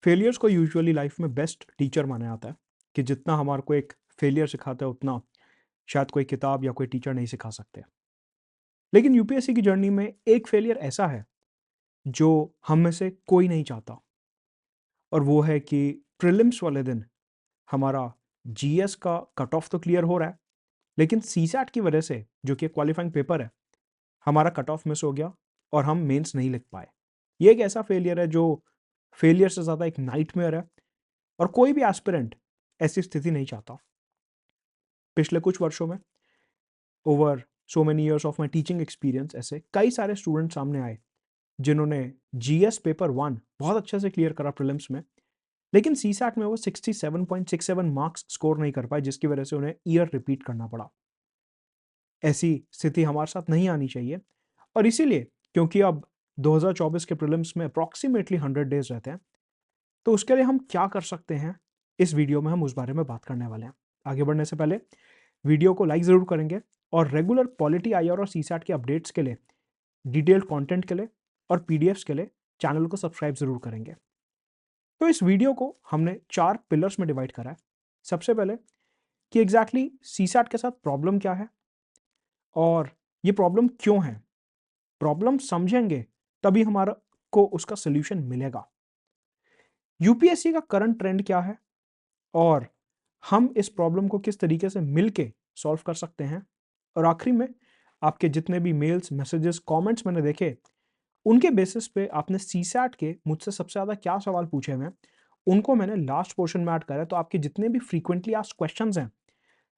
Failures को usually life में best teacher माना जाता है कि जितना हमारे को एक फेलियर सिखाता है उतना शायद कोई किताब या कोई टीचर नहीं सिखा सकते। लेकिन यूपीएससी की जर्नी में एक फेलियर ऐसा है जो हम में से कोई नहीं चाहता, और वो है कि प्रीलिम्स वाले दिन हमारा जीएस का कट ऑफ तो क्लियर हो रहा है, लेकिन सीसैट की वजह से जो कि क्वालिफाइंग पेपर है, हमारा कट ऑफ मिस हो गया और हम मेंस नहीं लिख पाए। ये एक ऐसा फेलियर है जो फेलियर से ज़्यादा एक नाइटमेयर है, और कोई भी एस्पिरेंट ऐसी स्थिति नहीं चाहता। पिछले कुछ वर्षों में, over so many years of my teaching experience, ऐसे कई सारे स्टूडेंट सामने आए जिन्होंने जीएस पेपर 1 बहुत अच्छे से क्लियर करा प्रीलिम्स में, लेकिन सीसैट में वो 67.67 मार्क्स स्कोर नहीं कर पाए, जिसकी वजह से उन्हें ईयर रिपीट करना पड़ा। ऐसी स्थिति हमारे साथ नहीं आनी चाहिए, और इसीलिए क्योंकि अब 2024 के प्रीलिम्स में अप्रॉक्सीमेटली 100 डेज रहते हैं, तो उसके लिए हम क्या कर सकते हैं, इस वीडियो में हम उस बारे में बात करने वाले हैं। आगे बढ़ने से पहले वीडियो को लाइक ज़रूर करेंगे, और रेगुलर पॉलिटी आईआर और सीसैट के अपडेट्स के लिए, डिटेल्ड कंटेंट के लिए और पीडीएफ्स के लिए चैनल को सब्सक्राइब ज़रूर करेंगे। तो इस वीडियो को हमने 4 पिलर्स में डिवाइड करा है। सबसे पहले कि एग्जैक्टली सीसैट के साथ प्रॉब्लम क्या है और ये प्रॉब्लम क्यों है। प्रॉब्लम समझेंगे तभी हमारा को उसका सोल्यूशन मिलेगा। यूपीएससी का करंट ट्रेंड क्या है और हम इस प्रॉब्लम को किस तरीके से मिलके सॉल्व कर सकते हैं। और आखिरी में आपके जितने भी मेल्स, मैसेजेस, कमेंट्स मैंने देखे, उनके बेसिस पे आपने सीसैट के मुझसे सबसे ज़्यादा क्या सवाल पूछे हुए हैं, उनको मैंने लास्ट पोर्शन में ऐड करा है। तो आपके जितने भी फ्रीक्वेंटली आस्क्ड क्वेश्चंस हैं,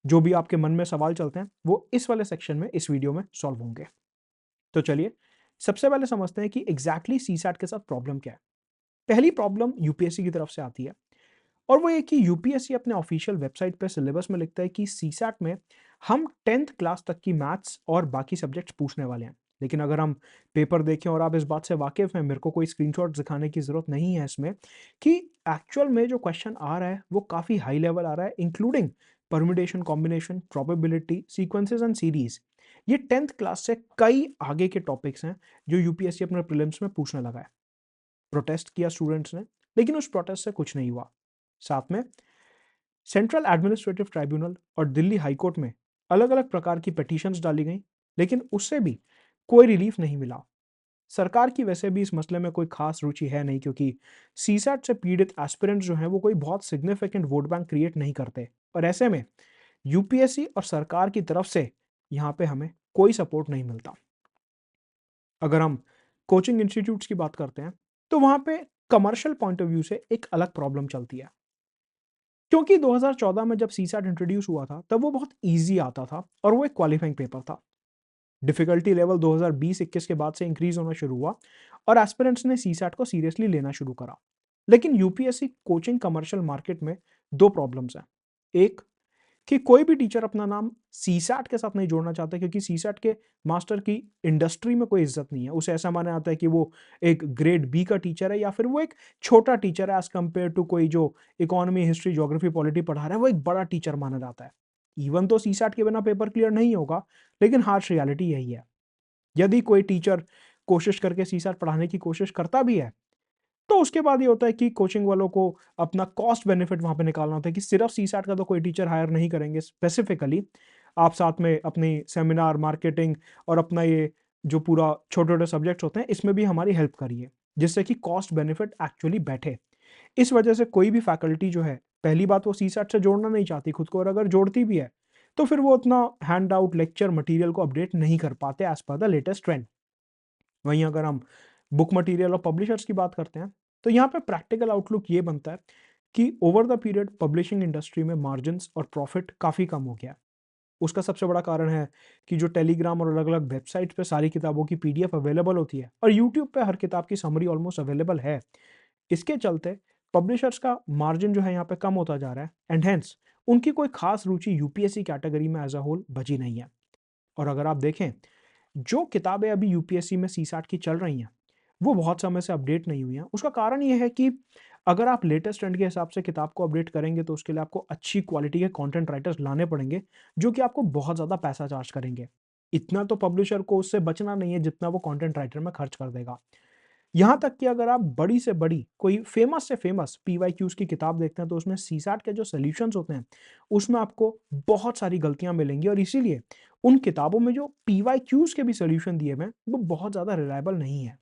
जो भी आपके मन में सवाल चलते हैं, वो इस वाले सेक्शन में, इस वीडियो में सॉल्व होंगे। तो चलिए सबसे पहले समझते हैं कि एग्जैक्टली सीसैट के साथ प्रॉब्लम क्या है। पहली प्रॉब्लम यूपीएससी की तरफ से आती है, और वो ये कि यूपीएससी अपने ऑफिशियल वेबसाइट पे सिलेबस में लिखता है कि सीसैट में हम 10th क्लास तक की मैथ्स और बाकी सब्जेक्ट्स पूछने वाले हैं। लेकिन अगर हम पेपर देखें और आप इस बात से वाकिफ हैं, मेरे को कोई स्क्रीनशॉट दिखाने की ज़रूरत नहीं है इसमें, कि एक्चुअल में जो क्वेश्चन आ रहा है वो काफ़ी हाई लेवल आ रहा है, including permutation, combination, probability, sequences and series. ये 10th क्लास से कई आगे के टॉपिक्स हैं जो यूपीएससी अपने प्रीलिम्स में पूछने लगा है। प्रोटेस्ट किया स्टूडेंट्स ने, लेकिन उस प्रोटेस्ट से कुछ नहीं हुआ। साथ में सेंट्रल एडमिनिस्ट्रेटिव ट्राइब्यूनल और दिल्ली हाई कोर्ट में अलग अलग प्रकार की पिटीशंस डाली गई, लेकिन उससे भी कोई रिलीफ नहीं मिला। सरकार की वैसे भी इस मसले में कोई खास रुचि है नहीं, क्योंकि सीसैट से पीड़ित एस्पिरेंट्स जो हैं वो कोई बहुत सिग्निफिकेंट वोट बैंक क्रिएट नहीं करते, और ऐसे में यूपीएससी और सरकार की तरफ से यहाँ पे हमें कोई सपोर्ट नहीं मिलता। अगर हम कोचिंग इंस्टीट्यूट्स की बात करते हैं, तो वहाँ पे कमर्शियल पॉइंट ऑफ व्यू से एक अलग प्रॉब्लम चलती है, क्योंकि 2014 में जब सीसैट इंट्रोड्यूस हुआ था तब वो बहुत ईजी आता था और वो एक क्वालिफाइंग पेपर था। डिफिकल्टी लेवल 2020-21 के बाद से इंक्रीज होना शुरू हुआ, और एस्पिरेंट्स ने सीसैट को सीरियसली लेना शुरू करा। लेकिन यूपीएससी कोचिंग कमर्शियल मार्केट में दो प्रॉब्लम्स हैं। एक, कि कोई भी टीचर अपना नाम सीसैट के साथ नहीं जोड़ना चाहता, क्योंकि सीसैट के मास्टर की इंडस्ट्री में कोई इज्जत नहीं है। उसे ऐसा माना जाता है कि वो एक ग्रेड बी का टीचर है, या फिर वो एक छोटा टीचर है एज कंपेयर टू कोई जो इकोनॉमी, हिस्ट्री, ज्योग्राफी, पॉलिटी पढ़ा रहा है, वो एक बड़ा टीचर माना जाता है। इवन तो सीसैट के बिना पेपर क्लियर नहीं होगा, लेकिन हार्श रियलिटी यही है। यदि कोई टीचर कोशिश करके सीसैट पढ़ाने की कोशिश करता भी है, तो उसके बाद ये होता है कि कोचिंग वालों को अपना कॉस्ट बेनिफिट वहाँ पे निकालना होता है कि सिर्फ सीसैट का तो कोई टीचर हायर नहीं करेंगे स्पेसिफिकली, आप साथ में अपनी सेमिनार, मार्केटिंग और अपना ये जो पूरा छोटे-छोटे सब्जेक्ट्स होते हैं, इसमें भी हमारी हेल्प करिए, जिससे कि कॉस्ट बेनिफिट एक्चुअली बैठे। इस वजह से कोई भी फैकल्टी जो है, पहली बात वो सीसैट से जोड़ना नहीं चाहती खुद को, और अगर जोड़ती भी है, तो फिर वो उतना हैंड आउट लेक्चर मटीरियल को अपडेट नहीं कर पाते as per the latest trend. वहीं अगर हम बुक मटेरियल और पब्लिशर्स की बात करते हैं, तो यहाँ पे प्रैक्टिकल आउटलुक ये बनता है कि over the period publishing industry में मार्जिन्स और प्रॉफिट काफ़ी कम हो गया है। उसका सबसे बड़ा कारण है कि जो टेलीग्राम और अलग-अलग वेबसाइट पे सारी किताबों की पीडीएफ अवेलेबल होती है, और यूट्यूब पे हर किताब की समरी ऑलमोस्ट अवेलेबल है। इसके चलते पब्लिशर्स का मार्जिन जो है यहाँ पे कम होता जा रहा है, एंड हेंस उनकी कोई खास रुचि यूपीएससी कैटेगरी में एज़ अ होल बची नहीं है। और अगर आप देखें, जो किताबें अभी यूपीएससी में सीसैट की चल रही हैं, वो बहुत समय से अपडेट नहीं हुई हैं। उसका कारण ये है कि अगर आप लेटेस्ट ट्रेंड के हिसाब से किताब को अपडेट करेंगे, तो उसके लिए आपको अच्छी क्वालिटी के कंटेंट राइटर्स लाने पड़ेंगे, जो कि आपको बहुत ज़्यादा पैसा चार्ज करेंगे। इतना तो पब्लिशर को उससे बचना नहीं है, जितना वो कंटेंट राइटर में खर्च कर देगा। यहाँ तक कि अगर आप बड़ी से बड़ी कोई फेमस से फेमस पीवाईक्यूज़ की किताब देखते हैं तो उसमें सीसैट के जो सॉल्यूशंस होते हैं, उसमें आपको बहुत सारी गलतियाँ मिलेंगी और इसीलिए उन किताबों में जो पीवाईक्यूज़ के भी सॉल्यूशन दिए हुए हैं, वो बहुत ज़्यादा रिलायबल नहीं है।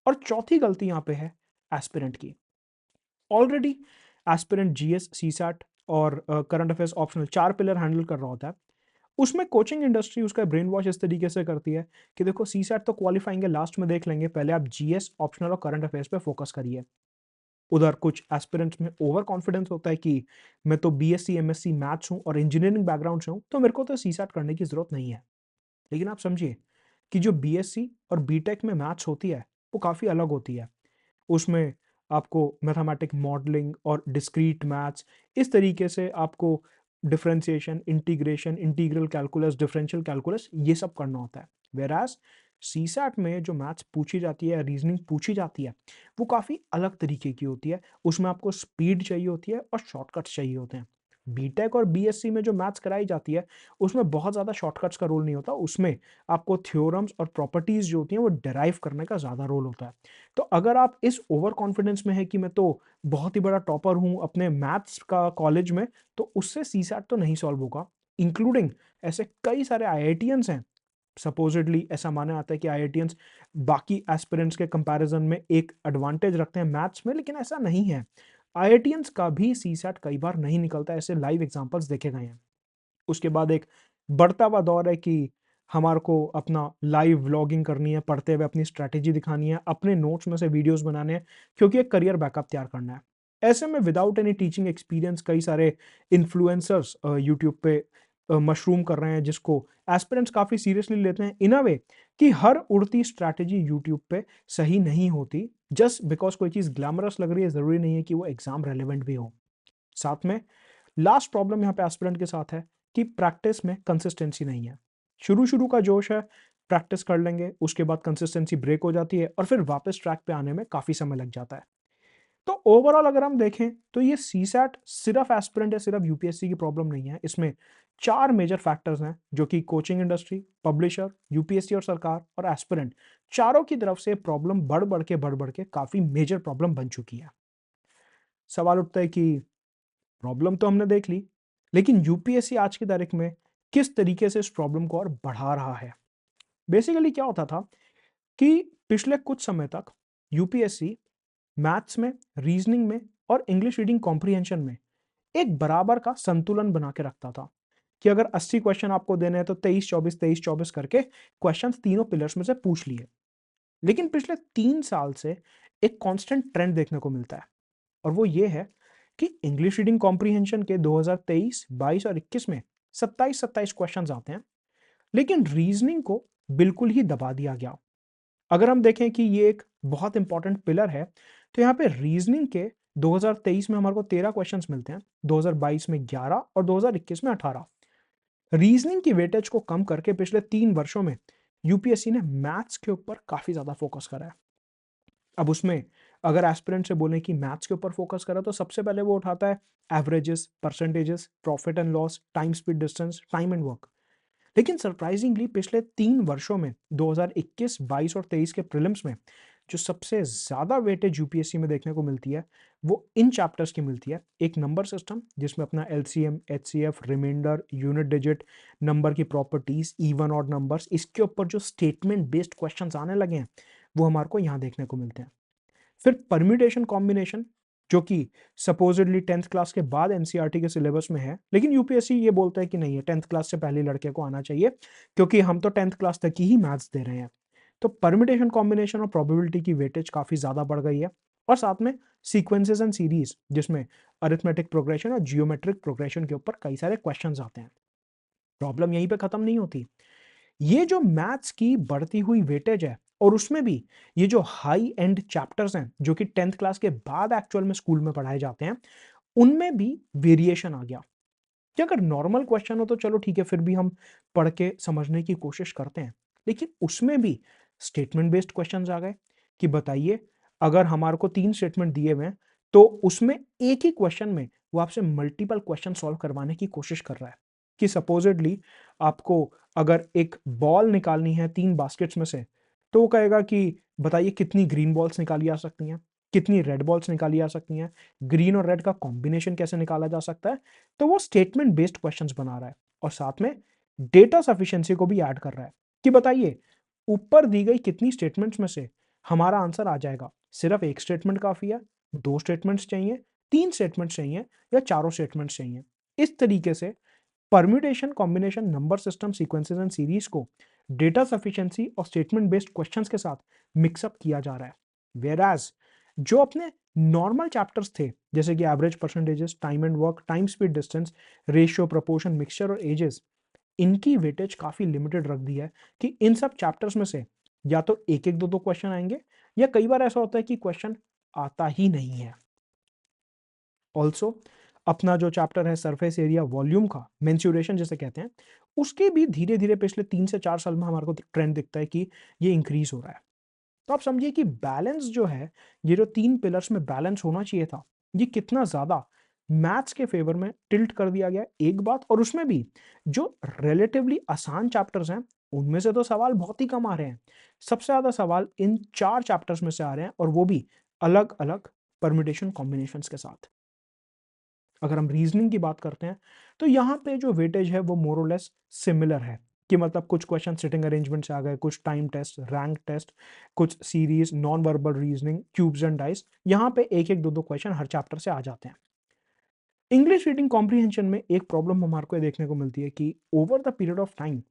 और चौथी गलती यहाँ पे है एस्पिरेंट की। ऑलरेडी एस्पिरेंट जीएस, सीसैट और current affairs optional 4 pillar handle कर रहा होता है। उसमें कोचिंग इंडस्ट्री उसका ब्रेन वॉश इस तरीके से करती है कि देखो सीसैट तो क्वालिफाइंग है, लास्ट में देख लेंगे, पहले आप जीएस, ऑप्शनल और करंट अफेयर्स पे फोकस करिए। उधर कुछ एस्पिरेंट्स में ओवर कॉन्फिडेंस होता है कि मैं तो बीएससी, एमएससी मैथ्स हूँ और इंजीनियरिंग बैकग्राउंड से हूँ, तो मेरे को तो सीसैट करने की ज़रूरत नहीं है। लेकिन आप समझिए कि जो बीएससी और बीटेक में मैथ्स होती है, वो काफ़ी अलग होती है। उसमें आपको मैथमेटिक मॉडलिंग और डिस्क्रीट मैथ्स, इस तरीके से आपको differentiation, integration, integral calculus, differential calculus, ये सब करना होता है। व्हेयरएज़ सीसैट में जो मैथ्स पूछी जाती है, रीजनिंग पूछी जाती है, वो काफ़ी अलग तरीके की होती है। उसमें आपको स्पीड चाहिए होती है और शॉर्टकट्स चाहिए होते हैं। बीटेक और बीएससी में जो मैथ्स कराई जाती है, उसमें बहुत ज़्यादा शॉर्टकट्स का रोल नहीं होता। उसमें आपको थ्योरम्स और प्रॉपर्टीज़ जो होती हैं, वो डिराइव करने का ज़्यादा रोल होता है। तो अगर आप इस ओवर कॉन्फिडेंस में हैं कि मैं तो बहुत ही बड़ा टॉपर हूँ अपने मैथ्स का कॉलेज में, तो उससे सीसैट तो नहीं सॉल्व होगा। इंक्लूडिंग ऐसे कई सारे आईआईटियंस हैं, सपोज़िडली ऐसा माना जाता है कि आईआईटियंस बाकी एस्पिरेंट्स के कंपैरिज़न में एक एडवांटेज रखते हैं मैथ्स में, लेकिन ऐसा नहीं है। आईआईटियंस का भी सीसैट कई बार नहीं निकलता, ऐसे लाइव एग्ज़ाम्पल्स देखे गए हैं। उसके बाद एक बढ़ता हुआ दौर है कि हमारे को अपना लाइव व्लॉगिंग करनी है, पढ़ते हुए अपनी स्ट्रैटेजी दिखानी है, अपने नोट्स में से वीडियोज़ बनाने हैं, क्योंकि एक करियर बैकअप तैयार करना है। ऐसे में विदाउट एनी टीचिंग एक्सपीरियंस कई सारे इन्फ्लुएंसर्स यूट्यूब पे मशरूम कर रहे हैं, जिसको एस्पिरेंट्स काफ़ी सीरियसली लेते हैं इन अ वे कि हर उड़ती स्ट्रैटेजी यूट्यूब पे सही नहीं होती। जस्ट बिकॉज़ कोई चीज़ ग्लैमरस लग रही है, ज़रूरी नहीं है कि वो एग्ज़ाम रेलेवेंट भी हो। साथ में लास्ट प्रॉब्लम यहाँ पे एस्पिरेंट के साथ है कि प्रैक्टिस में कंसिस्टेंसी नहीं है। शुरू-शुरू का जोश है, प्रैक्टिस कर लेंगे, उसके बाद कंसिस्टेंसी ब्रेक हो जाती है और फिर वापस ट्रैक पे आने में काफ़ी समय लग जाता है। तो ओवरऑल अगर हम देखें तो ये सीसैट सिर्फ एस्पिरेंट या सिर्फ यूपीएससी की प्रॉब्लम नहीं है। इसमें 4 मेजर फैक्टर्स हैं जो कि कोचिंग इंडस्ट्री, पब्लिशर, यूपीएससी और सरकार और एस्पिरेंट, चारों की तरफ से प्रॉब्लम बढ़-बढ़ के काफ़ी मेजर प्रॉब्लम बन चुकी है। सवाल उठता है कि प्रॉब्लम तो हमने देख ली, लेकिन यूपीएससी आज की तारीख में किस तरीके से इस प्रॉब्लम को और बढ़ा रहा है? बेसिकली क्या होता था कि पिछले कुछ समय तक यूपीएससी मैथ्स में, रीजनिंग में और इंग्लिश रीडिंग कॉम्प्रिहेंशन में एक बराबर का संतुलन बना के रखता था कि अगर 80 क्वेश्चन आपको देने हैं तो 23-24, 23-24 करके क्वेश्चंस तीनों पिलर्स में से पूछ लिए। लेकिन पिछले 3 साल से एक कांस्टेंट ट्रेंड देखने को मिलता है और वो ये है कि इंग्लिश रीडिंग कॉम्प्रिहेंशन के 2023, 22 और 21 में 27-27 क्वेश्चंस आते हैं, लेकिन रीजनिंग को बिल्कुल ही दबा दिया गया। अगर हम देखें कि ये एक बहुत इंपॉर्टेंट पिलर है, तो यहाँ पे रीजनिंग के 2023 में हमारे को 13 क्वेश्चंस मिलते हैं, 2022 में 11 और 2021 में 18। रीजनिंग की वेटेज को कम करके पिछले 3 वर्षों में यूपीएससी ने मैथ्स के ऊपर काफी ज्यादा फोकस करा है। अब उसमें अगर एस्पिरेंट से बोलें कि मैथ्स के ऊपर फोकस करा तो सबसे पहले वो उठाता है averages, percentages, profit and loss, time speed distance, time and work. लेकिन सरप्राइजिंगली पिछले 3 वर्षों में 2021, 22 और 23 के प्रीलिम्स में जो सबसे ज़्यादा वेटेज यूपीएससी में देखने को मिलती है, वो इन चैप्टर्स की मिलती है। एक नंबर सिस्टम जिसमें अपना LCM, HCF, remainder, unit digit, number की प्रॉपर्टीज, इवन ऑड नंबर्स, इसके ऊपर जो स्टेटमेंट बेस्ड क्वेश्चंस आने लगे हैं, वो हमारे को यहाँ देखने को मिलते हैं। फिर परम्यूटेशन कॉम्बिनेशन, जो कि सपोजिटली 10th क्लास के बाद एनसीईआरटी के सिलेबस में है, लेकिन यूपीएससी ये बोलता है कि नहीं है, 10th क्लास से पहले लड़के को आना चाहिए क्योंकि हम तो 10th क्लास तक की ही मैथ्स दे रहे हैं। तो परम्यूटेशन कॉम्बिनेशन और प्रोबेबिलिटी की वेटेज काफी ज्यादा बढ़ गई है और साथ में सीक्वेंसेस एंड सीरीज, जिसमें अरिथमेटिक प्रोग्रेशन और जियोमेट्रिक प्रोग्रेशन के ऊपर कई सारे क्वेश्चंस आते हैं। प्रॉब्लम यहीं पे खत्म नहीं होती। ये जो मैथ्स की बढ़ती हुई वेटेज है और उसमें भी ये जो हाई एंड चैप्टर्स हैं जो कि 10th क्लास के बाद एक्चुअल में स्कूल में पढ़ाए जाते हैं, उनमें भी वेरिएशन आ गया कि अगर नॉर्मल क्वेश्चन हो तो चलो ठीक है, फिर भी हम पढ़ के समझने की कोशिश करते हैं, लेकिन उसमें भी स्टेटमेंट बेस्ड क्वेश्चंस आ गए कि बताइए, अगर हमारे को 3 स्टेटमेंट दिए हुए हैं तो उसमें एक ही क्वेश्चन में वो आपसे मल्टीपल क्वेश्चन सॉल्व करवाने की कोशिश कर रहा है कि सपोजिटली आपको अगर एक बॉल निकालनी है 3 बास्केट्स में से, तो वो कहेगा कि बताइए कितनी ग्रीन बॉल्स निकाली जा सकती हैं, कितनी रेड बॉल्स निकाली जा सकती हैं, ग्रीन और रेड का कॉम्बिनेशन कैसे निकाला जा सकता है। तो वो स्टेटमेंट बेस्ड क्वेश्चंस बना रहा है और साथ में डेटा सफिशिएंसी को भी ऐड कर रहा है कि बताइए ऊपर दी गई कितनी स्टेटमेंट्स में से हमारा आंसर आ जाएगा। सिर्फ एक स्टेटमेंट काफी है, दो स्टेटमेंट्स चाहिए, तीन स्टेटमेंट्स चाहिए या चारों स्टेटमेंट्स चाहिए। इस तरीके से permutation, combination, number system, sequences and series को डेटा सफिशिएंसी और स्टेटमेंट बेस्ड क्वेश्चंस के साथ मिक्सअप किया जा रहा है। वेराज जो अपने नॉर्मल चैप्टर्स थे जैसे कि average percentages, time and work, time speed distance, ratio, proportion, mixture और एजेस, इनकी वेटेज काफी लिमिटेड रख दी है कि इन सब चैप्टर्स में से या तो एक एक दो दो क्वेश्चन आएंगे या कई बार ऐसा होता है कि क्वेश्चन आता ही नहीं है। ऑल्सो अपना जो चैप्टर है सरफेस एरिया वॉल्यूम का, मेंसुरेशन जिसे कहते हैं, उसके भी धीरे धीरे पिछले 3 से 4 साल में हमारे को ट्रेंड दिखता है कि ये इंक्रीज हो रहा है। तो आप समझिए कि बैलेंस जो है, ये जो 3 पिलर्स में बैलेंस होना चाहिए था, ये कितना ज्यादा मैथ्स के फेवर में टिल्ट कर दिया गया एक बात। और उसमें भी जो रिलेटिवली आसान चैप्टर्स हैं उनमें से तो सवाल बहुत ही कम आ रहे हैं। सबसे ज्यादा सवाल इन 4 चैप्टर्स में से आ रहे हैं और वो भी अलग अलग परम्यूटेशन कॉम्बिनेशंस के साथ। अगर हम रीजनिंग की बात करते हैं तो यहाँ पे जो वेटेज है वो मोर और लेस सिमिलर है कि मतलब कुछ क्वेश्चन सिटिंग अरेंजमेंट से आ गए, कुछ टाइम टेस्ट, रैंक टेस्ट, कुछ series, non verbal reasoning, cubes and dice, यहाँ पे एक एक दो दो क्वेश्चन हर चैप्टर से आ जाते हैं। इंग्लिश रीडिंग कॉम्प्रीहेंशन में एक प्रॉब्लम हमारे को देखने को मिलती है कि over the period of time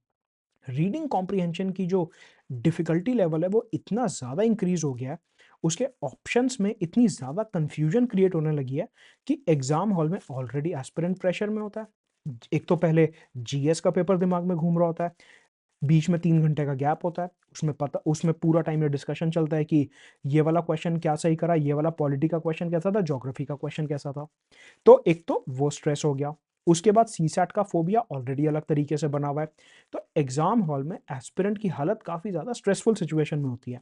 reading comprehension की जो डिफिकल्टी लेवल है वो इतना ज़्यादा इंक्रीज हो गया है, उसके ऑप्शंस में इतनी ज़्यादा कंफ्यूजन क्रिएट होने लगी है कि एग्जाम हॉल में ऑलरेडी एस्पिरेंट प्रेशर में होता है। एक तो पहले जीएस का पेपर दिमाग में घूम रहा होता है, बीच में 3 घंटे का गैप होता है, उसमें पूरा टाइम ये डिस्कशन चलता है कि ये वाला क्वेश्चन क्या सही करा, ये वाला पॉलिटी का क्वेश्चन कैसा था, ज्योग्राफी का क्वेश्चन कैसा था। तो एक तो वो स्ट्रेस हो गया, उसके बाद सीसैट का फोबिया ऑलरेडी अलग तरीके से बना हुआ है। तो एग्जाम हॉल में एस्पिरेंट की हालत काफी ज्यादा स्ट्रेसफुल सिचुएशन में होती है।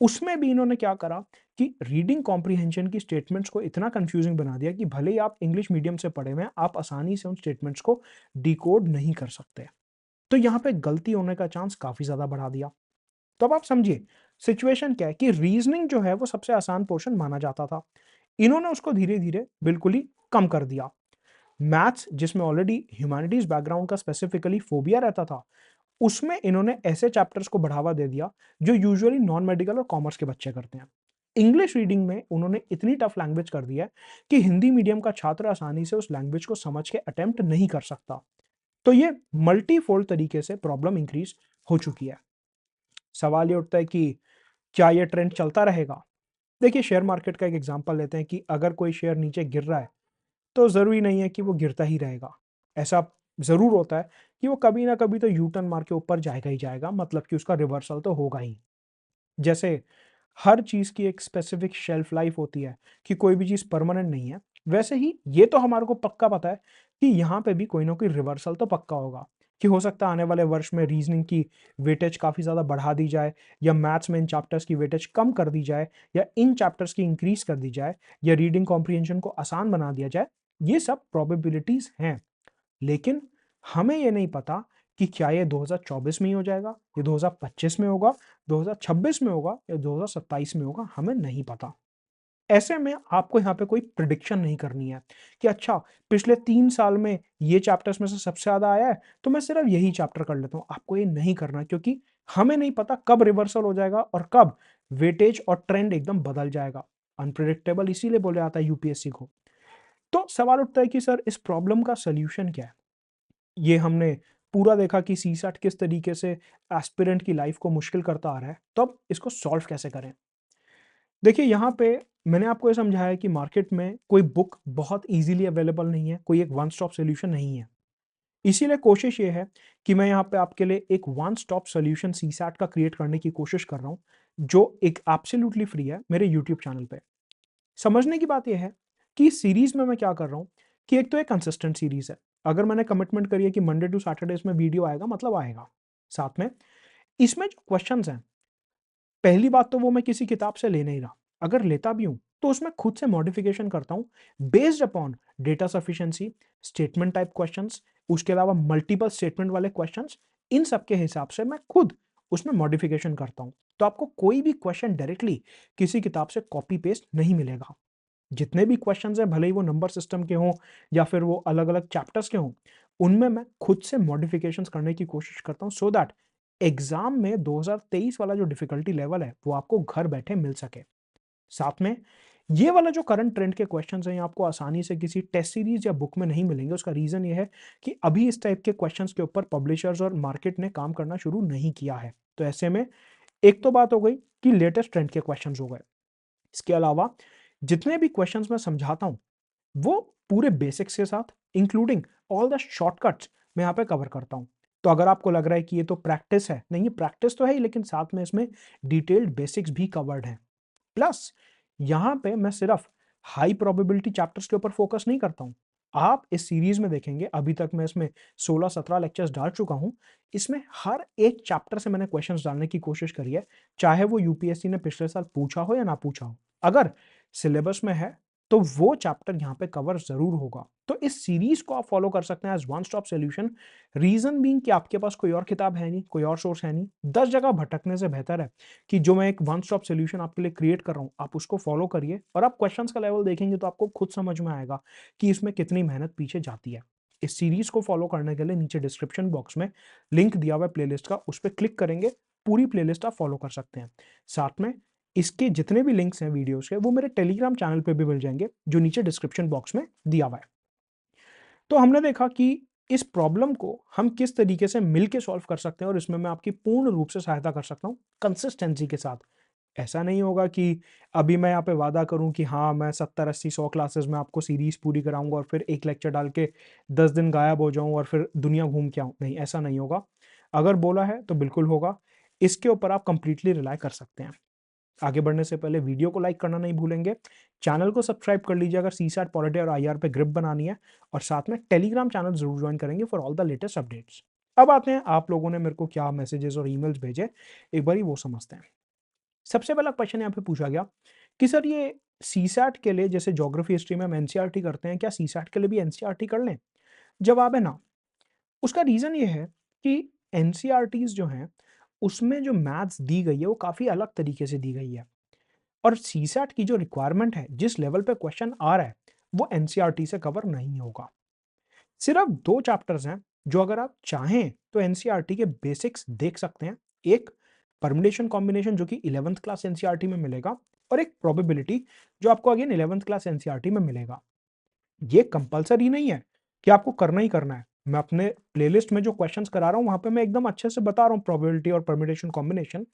उसमें भी इन्होंने क्या करा कि रीडिंग कॉम्प्रीहेंशन की स्टेटमेंट्स को इतना कंफ्यूजिंग बना दिया कि भले ही आप इंग्लिश मीडियम से पढ़े हुए हैं, आप आसानी से उन स्टेटमेंट्स को डिकोड नहीं कर सकते। तो यहाँ पे गलती होने का चांस काफी ज्यादा बढ़ा दिया। तो अब आप समझिए सिचुएशन क्या है कि रीजनिंग जो है वो सबसे आसान पोर्शन माना जाता था, इन्होंने उसको धीरे धीरे बिल्कुल ही कम कर दिया। मैथ्स जिसमें ऑलरेडी ह्यूमैनिटीज बैकग्राउंड का स्पेसिफिकली फोबिया रहता था, उसमें इन्होंने ऐसे चैप्टर्स को बढ़ावा दे दिया जो यूजुअली नॉन मेडिकल और कॉमर्स के बच्चे करते हैं। इंग्लिश रीडिंग में उन्होंने इतनी टफ लैंग्वेज कर दिया है कि हिंदी मीडियम का छात्र आसानी से उस लैंग्वेज को समझ के अटेम्प्ट नहीं कर सकता। तो ये मल्टीफोल्ड तरीके से प्रॉब्लम इंक्रीज हो चुकी है। सवाल ये उठता है कि क्या ये ट्रेंड चलता रहेगा। देखिए शेयर मार्केट का एक एग्जांपल लेते हैं कि अगर कोई शेयर नीचे गिर रहा है तो ज़रूरी नहीं है कि वो गिरता ही रहेगा। ऐसा ज़रूर होता है कि वो कभी ना कभी तो यू टर्न मार के ऊपर जाएगा ही जाएगा, मतलब कि उसका रिवर्सल तो होगा ही। जैसे हर चीज़ की एक स्पेसिफिक शेल्फ लाइफ होती है कि कोई भी चीज़ परमानेंट नहीं है, वैसे ही ये तो हमारे को पक्का पता है कि यहाँ पे भी कोई ना कोई रिवर्सल तो पक्का होगा। कि हो सकता है आने वाले वर्ष में रीजनिंग की वेटेज काफ़ी ज़्यादा बढ़ा दी जाए, या मैथ्स में इन चैप्टर्स की वेटेज कम कर दी जाए, या इन चैप्टर्स की इंक्रीज कर दी जाए, या रीडिंग कॉम्प्रीहेंशन को आसान बना दिया जाए। ये सब प्रोबेबिलिटीज हैं, लेकिन हमें ये नहीं पता कि क्या ये 2024 में ही हो जाएगा, ये 2025 में होगा, 2026 में होगा या 2027 में होगा, हमें नहीं पता। ऐसे में आपको यहाँ पे कोई प्रिडिक्शन नहीं करनी है कि अच्छा पिछले 3 साल में ये चैप्टर्स में से सबसे ज्यादा आया है तो मैं सिर्फ यही चैप्टर कर लेता हूँ। आपको ये नहीं करना, क्योंकि हमें नहीं पता कब रिवर्सल हो जाएगा और कब वेटेज और ट्रेंड एकदम बदल जाएगा। अनप्रिडिक्टेबल इसीलिए बोला जाता है यूपीएससी को। तो सवाल उठता है कि सर इस प्रॉब्लम का सोल्यूशन क्या है। ये हमने पूरा देखा कि सीसैट किस तरीके से एस्पिरेंट की लाइफ को मुश्किल करता आ रहा है, तो अब इसको सॉल्व कैसे करें। देखिए यहाँ पे मैंने आपको ये समझाया कि मार्केट में कोई बुक बहुत इजीली अवेलेबल नहीं है, कोई एक वन स्टॉप सोल्यूशन नहीं है। इसीलिए कोशिश ये है कि मैं यहाँ पे आपके लिए एक वन स्टॉप सोल्यूशन सीसैट का क्रिएट करने की कोशिश कर रहा हूँ, जो एक एब्सोल्युटली फ्री है मेरे यूट्यूब चैनल पे। समझने की बात यह है कि इस सीरीज में मैं क्या कर रहा हूँ कि एक तो एक कंसिस्टेंट सीरीज है। अगर मैंने कमिटमेंट करी है कि मंडे टू सैटरडे इसमें वीडियो आएगा, मतलब आएगा। साथ में इसमें जो क्वेश्चंस हैं, पहली बात तो वो मैं किसी किताब से ले नहीं रहा, अगर लेता भी हूं तो उसमें खुद से मॉडिफिकेशन करता हूं based upon data sufficiency, statement type questions, उसके अलावा मल्टीपल स्टेटमेंट वाले क्वेश्चंस। इन सब के हिसाब से मैं खुद उसमें मॉडिफिकेशन करता हूँ। तो आपको कोई भी क्वेश्चन डायरेक्टली किसी किताब से कॉपी पेस्ट नहीं मिलेगा। जितने भी क्वेश्चंस हैं, भले ही वो नंबर सिस्टम के हों या फिर वो अलग-अलग चैप्टर्स के हों, उनमें मैं खुद से मॉडिफिकेशंस करने की कोशिश करता हूँ सो दैट एग्ज़ाम में 2023 वाला जो डिफ़िकल्टी लेवल है, वो आपको घर बैठे मिल सके। साथ में ये वाला जो करंट ट्रेंड के क्वेश्चंस हैं, ये आपको आसानी से किसी टेस्ट सीरीज़ या बुक में नहीं मिलेंगे। उसका रीज़न ये है कि अभी इस टाइप के क्वेश्चंस के ऊपर पब्लिशर्स और मार्केट ने काम करना शुरू नहीं किया है। तो ऐसे में एक तो बात हो गई कि लेटेस्ट ट्रेंड के क्वेश्चंस हो गए। इसके अलावा जितने भी क्वेश्चंस मैं समझाता हूँ, वो पूरे बेसिक्स के साथ इंक्लूडिंग ऑल द शॉर्टकट्स मैं यहाँ पे कवर करता हूँ। तो अगर आपको लग रहा है कि ये तो प्रैक्टिस है, नहीं, ये प्रैक्टिस तो है ही, लेकिन साथ में इसमें डिटेल्ड बेसिक्स भी कवर्ड हैं। प्लस यहाँ पे मैं सिर्फ हाई प्रोबेबिलिटी चैप्टर्स के ऊपर फोकस नहीं करता हूँ। आप इस सीरीज में देखेंगे, अभी तक मैं इसमें 16-17 लेक्चर्स डाल चुका हूँ। इसमें हर एक चैप्टर से मैंने क्वेश्चंस डालने की कोशिश करी है, चाहे वो यूपीएससी ने पिछले साल पूछा हो या ना पूछा हो। अगर सिलेबस में है तो वो चैप्टर यहाँ पे कवर ज़रूर होगा। तो इस सीरीज को आप फॉलो कर सकते हैं as one stop solution. Reason being कि आपके पास कोई और किताब है नहीं, कोई और सोर्स है नहीं। 10 जगह भटकने से बेहतर है कि जो मैं एक वन स्टॉप सॉल्यूशन आपके लिए क्रिएट कर रहा हूँ, आप उसको फॉलो करिए और आप क्वेश्चंस का लेवल देखेंगे तो आपको खुद समझ में आएगा कि इसमें कितनी मेहनत पीछे जाती है। इस सीरीज को फॉलो करने के लिए नीचे डिस्क्रिप्शन बॉक्स में लिंक दिया हुआ है प्लेलिस्ट का, उस पे क्लिक करेंगे, पूरी प्लेलिस्ट आप फॉलो कर सकते हैं। साथ में इसके जितने भी लिंक्स हैं वीडियोज़ के, वो मेरे टेलीग्राम चैनल पे भी मिल जाएँगे, जो नीचे डिस्क्रिप्शन बॉक्स में दिया हुआ है। तो हमने देखा कि इस प्रॉब्लम को हम किस तरीके से मिल के सॉल्व कर सकते हैं और इसमें मैं आपकी पूर्ण रूप से सहायता कर सकता हूँ, कंसिस्टेंसी के साथ। ऐसा नहीं होगा कि अभी मैं यहाँ पे वादा करूँ कि हाँ, मैं 70, 80, 100 क्लासेस में आपको सीरीज़ पूरी कराऊँगा और फिर 1 लेक्चर डाल के 10 दिन गायब हो जाऊँ और फिर दुनिया घूम के आऊँ। नहीं, ऐसा नहीं होगा। अगर बोला है तो बिल्कुल होगा। इसके ऊपर आप कंप्लीटली रिलाय कर सकते हैं। आगे बढ़ने से पहले वीडियो को लाइक करना नहीं भूलेंगे। चैनल को सब्सक्राइब कर लीजिए अगर सीसैट, पॉलिटी और आईआर पे ग्रिप बनानी है, और साथ में टेलीग्राम चैनल ज़रूर जॉइन करेंगे for all the latest updates. अब आते हैं आप लोगों ने मेरे को क्या मैसेजेस और ईमेल्स भेजे, एक बारी वो समझते हैं। सबसे पहला क्वेश्चन यहाँ पे पूछा गया कि सर ये सीसैट के लिए, जैसे ज्योग्राफी हिस्ट्री में हम एनसीईआरटी करते हैं, क्या सीसैट के लिए भी एनसीईआरटी कर लें? जवाब है ना। उसका रीज़न ये है कि एनसीईआरटीज़ जो हैं, उसमें जो मैथ्स दी गई है वो काफ़ी अलग तरीके से दी गई है। और सीसैट की जो रिक्वायरमेंट है, जिस लेवल पे क्वेश्चन आ रहा है, वो एनसीईआरटी से कवर नहीं होगा। सिर्फ 2 चैप्टर्स हैं, जो अगर आप चाहें तो एनसीईआरटी के बेसिक्स देख सकते हैं। एक परम्युटेशन कॉम्बिनेशन जो कि 11th क्लास एनसीईआरटी में मिलेगा, और एक प्रोबेबिलिटी जो आपको अगेन 11th क्लास एनसीईआरटी में मिलेगा। ये कंपल्सरी नहीं है कि आपको करना ही करना है। मैं अपने प्लेलिस्ट में जो क्वेश्चंस करा रहा हूँ, वहाँ पे मैं एकदम अच्छे से बता रहा हूँ प्रोबेबिलिटी और परम्यूटेशन कॉम्बिनेशन।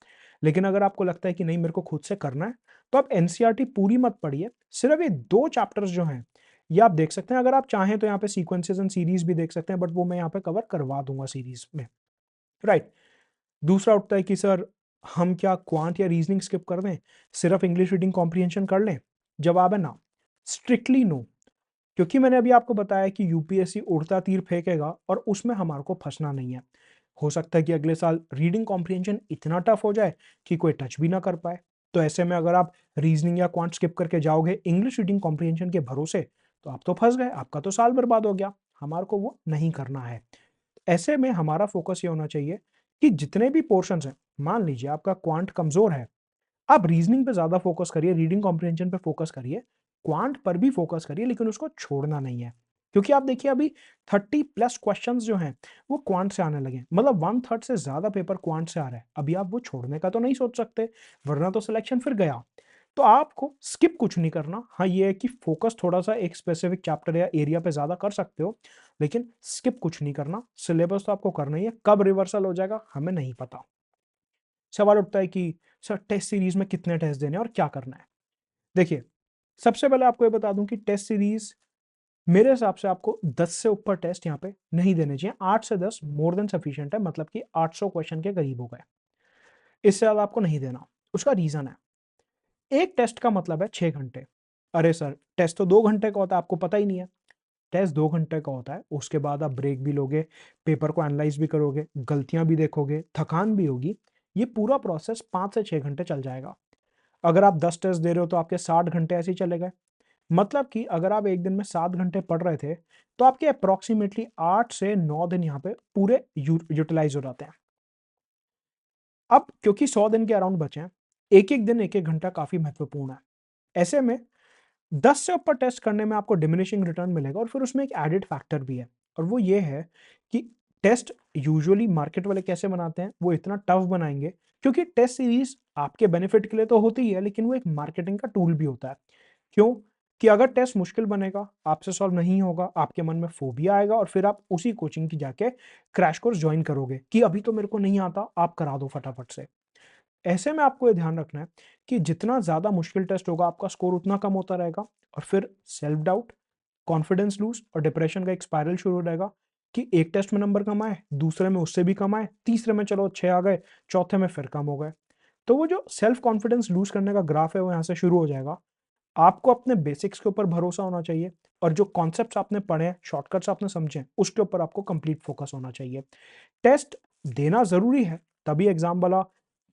लेकिन अगर आपको लगता है कि नहीं, मेरे को खुद से करना है, तो आप एनसीईआरटी पूरी मत पढ़िए। सिर्फ ये 2 चैप्टर्स जो हैं, ये आप देख सकते हैं। अगर आप चाहें तो यहाँ पे सीक्वेंसेस एंड सीरीज भी देख सकते हैं, बट वो मैं यहाँ पे कवर करवा दूँगा सीरीज में। राइट। दूसरा उठता है कि सर हम क्या क्वांट या रीजनिंग स्किप कर दें, सिर्फ इंग्लिश रीडिंग कॉम्प्रिहेंशन कर लें? जवाब है ना, स्ट्रिक्टली नो। क्योंकि मैंने अभी आपको बताया कि यूपीएससी उड़ता तीर फेंकेगा और उसमें हमारे को फंसना नहीं है। हो सकता है कि अगले साल रीडिंग कॉम्प्रिहेंशन इतना टफ हो जाए कि कोई टच भी ना कर पाए। तो ऐसे में अगर आप रीजनिंग या क्वांट स्किप करके जाओगे इंग्लिश रीडिंग कॉम्प्रिहेंशन के भरोसे, तो आप तो फंस गए, आपका तो साल बर्बाद हो गया। हमारे को वो नहीं करना है। ऐसे में हमारा फोकस ये होना चाहिए कि जितने भी पोर्शंस हैं, मान लीजिए आपका क्वांट कमजोर है, आप रीजनिंग पे ज़्यादा फोकस करिए, रीडिंग कॉम्प्रिहेंशन पे फोकस करिए, क्वांट पर भी फोकस करिए, लेकिन उसको छोड़ना नहीं है। क्योंकि आप देखिए अभी 30 प्लस क्वेश्चंस जो हैं, वो क्वांट से आने लगे हैं। मतलब 1/3 से ज़्यादा पेपर क्वांट से आ रहा है। अभी आप वो छोड़ने का तो नहीं सोच सकते, वरना तो सिलेक्शन फिर गया। तो आपको स्किप कुछ नहीं करना। हाँ, ये है कि फोकस थोड़ा-सा एक स्पेसिफिक चैप्टर या एरिया पे ज़्यादा कर सकते हो, लेकिन स्किप कुछ नहीं करना। सिलेबस तो आपको करना ही है, कब रिवर्सल हो जाएगा हमें नहीं पता। सवाल उठता है कि सर टेस्ट सीरीज में कितने टेस्ट देने हैं और क्या करना है? देखिए, सबसे पहले आपको ये बता दूं कि टेस्ट सीरीज मेरे हिसाब से आपको 10 से ऊपर टेस्ट यहाँ पे नहीं देने चाहिए। 8 से 10 मोर देन सफिशिएंट है, मतलब कि 800 क्वेश्चन के करीब हो गए। इससे ज़्यादा आपको नहीं देना। उसका रीजन है, एक टेस्ट का मतलब है 6 घंटे। अरे सर, टेस्ट तो 2 घंटे का होता है, आपको पता ही नहीं है। टेस्ट 2 घंटे का होता है, उसके बाद आप ब्रेक भी लोगे, पेपर को एनालाइज भी करोगे, गलतियां भी देखोगे, थकान भी होगी। ये पूरा प्रोसेस 5 से 6 घंटे चल जाएगा। अगर आप 10 टेस्ट दे रहे हो तो आपके 60 घंटे ऐसे ही चले गए। मतलब कि अगर आप एक दिन में 7 घंटे पढ़ रहे थे, तो आपके अप्रॉक्सिमेटली 8 से 9 दिन यहाँ पे पूरे यूटिलाइज हो जाते हैं। अब क्योंकि 100 दिन के अराउंड बचे हैं, एक-एक दिन, एक-एक घंटा काफ़ी महत्वपूर्ण है। ऐसे में 10 से ऊपर टेस्ट करने में आपको डिमिनिशिंग रिटर्न मिलेगा और फिर उसमें एक एडेड फैक्टर भी है और वो ये है कि टेस्ट यूजुअली मार्केट वाले कैसे बनाते हैं, वो इतना टफ बनाएँगे क्योंकि टेस्ट सीरीज़ आपके बेनिफिट के लिए तो होती ही है, लेकिन वो एक मार्केटिंग का टूल भी होता है। क्यों? कि अगर टेस्ट मुश्किल बनेगा, आपसे सॉल्व नहीं होगा, आपके मन में फ़ोबिया आएगा और फिर आप उसी कोचिंग की जाके क्रैश कोर्स जॉइन करोगे कि अभी तो मेरे को नहीं आता, आप करा दो फटाफट से। ऐसे में आपको ये ध्यान रखना है कि जितना ज़्यादा मुश्किल टेस्ट होगा, आपका स्कोर उतना कम होता रहेगा और फिर सेल्फ डाउट, कॉन्फिडेंस लूज़ और डिप्रेशन का एक स्पाइरल शुरू हो जाएगा कि एक टेस्ट में नंबर कम आए, दूसरे में उससे भी कम आए, तीसरे में चलो 6 आ गए, चौथे में फिर कम हो गए। तो वो जो सेल्फ कॉन्फिडेंस लूज़ करने का ग्राफ है, वो यहाँ से शुरू हो जाएगा। आपको अपने बेसिक्स के ऊपर भरोसा होना चाहिए और जो कॉन्सेप्ट्स आपने पढ़े हैं, शॉर्टकट्स आपने समझे हैं, उसके ऊपर आपको कंप्लीट फोकस होना चाहिए। टेस्ट देना ज़रूरी है, तभी एग्ज़ाम वाला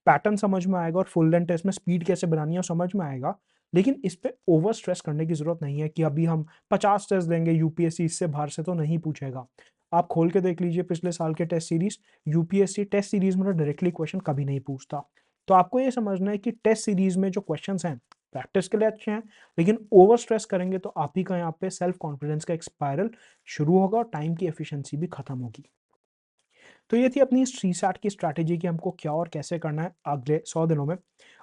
पैटर्न समझ में आएगा और फुल लेंथ टेस्ट में स्पीड कैसे बनानी है समझ में आएगा। लेकिन इस पे ओवर स्ट्रेस करने की ज़रूरत नहीं है कि अभी हम 50 टेस्ट देंगे, यूपीएससी इससे बाहर से तो नहीं पूछेगा। आप खोल के देख लीजिए पिछले साल के test series, UPSC test series में तो डायरेक्टली क्वेश्चन कभी नहीं पूछता। तो आपको ये समझना है कि टेस्ट सीरीज़ में जो क्वेश्चन्स हैं, प्रैक्टिस के लिए अच्छे हैं, लेकिन ओवर स्ट्रेस करेंगे तो आप ही का यहाँ पे सेल्फ कॉन्फिडेंस का एक स्पाइरल शुरू होगा और टाइम की एफिशिएंसी भी खत्म होगी। तो ये थी अपनी सीसैट की स्ट्रैटेजी कि हमको क्या और कैसे करना है अगले 100 दिनों में।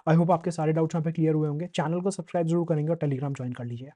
आई होप आपके सारे डाउट्स यहाँ पे क्लियर हुए होंगे। चैनल को सब्सक्राइब ज़रूर करेंगे और टेलीग्राम जॉइन कर लीजिए।